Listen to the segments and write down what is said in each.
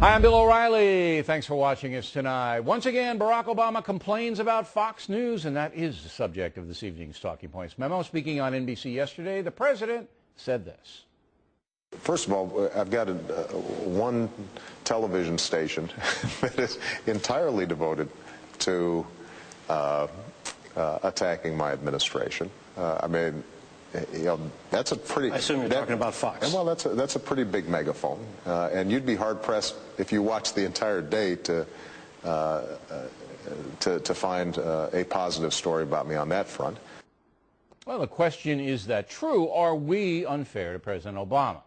Hi, I'm Bill O'Reilly. Thanks for watching us tonight. Once again, Barack Obama complains about Fox News, and that is the subject of this evening's Talking Points memo. Speaking on NBC yesterday, the president said this. First of all, I've got one television station that is entirely devoted to attacking my administration. I mean, you know, that's a pretty... I assume you're talking about Fox. Well, that's a pretty big megaphone, and you'd be hard-pressed if you watched the entire day to find a positive story about me on that front. Well, the question, is that true? Are we unfair to President Obama?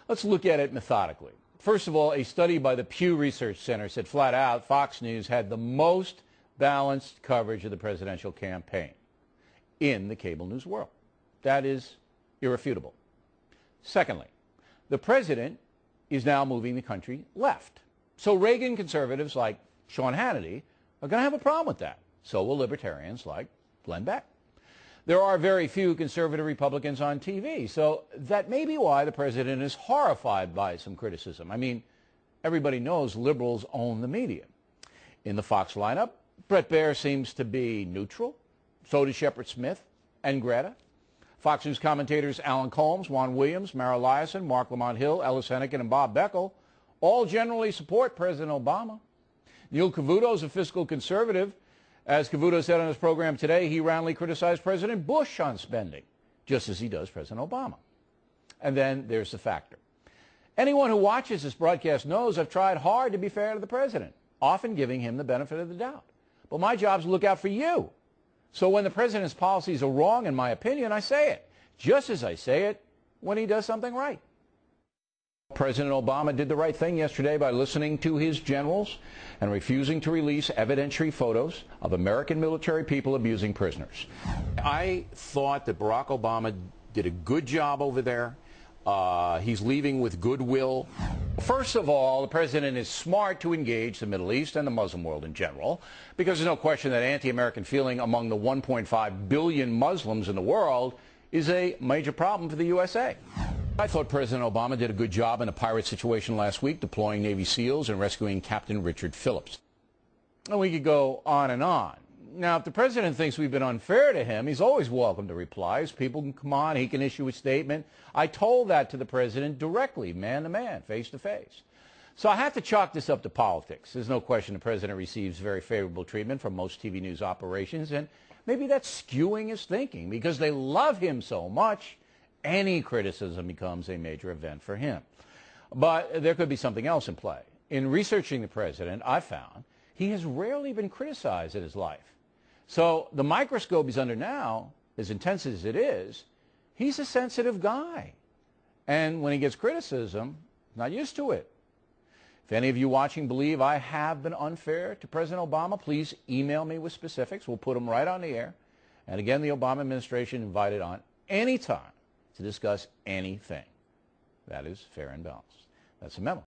Let's look at it methodically. First of all, a study by the Pew Research Center said flat out Fox News had the most balanced coverage of the presidential campaign in the cable news world. That is irrefutable. Secondly, the president is now moving the country left. So Reagan conservatives like Sean Hannity are going to have a problem with that. So will libertarians like Glenn Beck. There are very few conservative Republicans on TV, so that may be why the president is horrified by some criticism. I mean, everybody knows liberals own the media. In the Fox lineup, Bret Baier seems to be neutral. So does Shepard Smith and Greta. Fox News commentators Alan Colmes, Juan Williams, Mara Liasson, Mark Lamont Hill, Ellis Hennigan, and Bob Beckel all generally support President Obama. Neil Cavuto is a fiscal conservative. As Cavuto said on his program today, he roundly criticized President Bush on spending, just as he does President Obama. And then there's the factor. Anyone who watches this broadcast knows I've tried hard to be fair to the president, often giving him the benefit of the doubt. But my job is to look out for you. So when the president's policies are wrong, in my opinion, I say it, just as I say it when he does something right. President Obama did the right thing yesterday by listening to his generals and refusing to release evidentiary photos of American military people abusing prisoners. I thought that Barack Obama did a good job over there. He's leaving with goodwill. First of all, the president is smart to engage the Middle East and the Muslim world in general, because there's no question that anti-American feeling among the 1.5 billion Muslims in the world is a major problem for the USA. I thought President Obama did a good job in a pirate situation last week, deploying Navy SEALs and rescuing Captain Richard Phillips. And we could go on and on. Now, if the president thinks we've been unfair to him, he's always welcome to replies. People can come on, he can issue a statement. I told that to the president directly, man to man, face to face. So I have to chalk this up to politics. There's no question the president receives very favorable treatment from most TV news operations, and maybe that's skewing his thinking. Because they love him so much, any criticism becomes a major event for him. But there could be something else in play. In researching the president, I found he has rarely been criticized in his life. So the microscope he's under now, as intense as it is, he's a sensitive guy. And when he gets criticism, he's not used to it. If any of you watching believe I have been unfair to President Obama, please email me with specifics. We'll put them right on the air. And again, the Obama administration invited on any time to discuss anything. That is fair and balanced. That's a memo.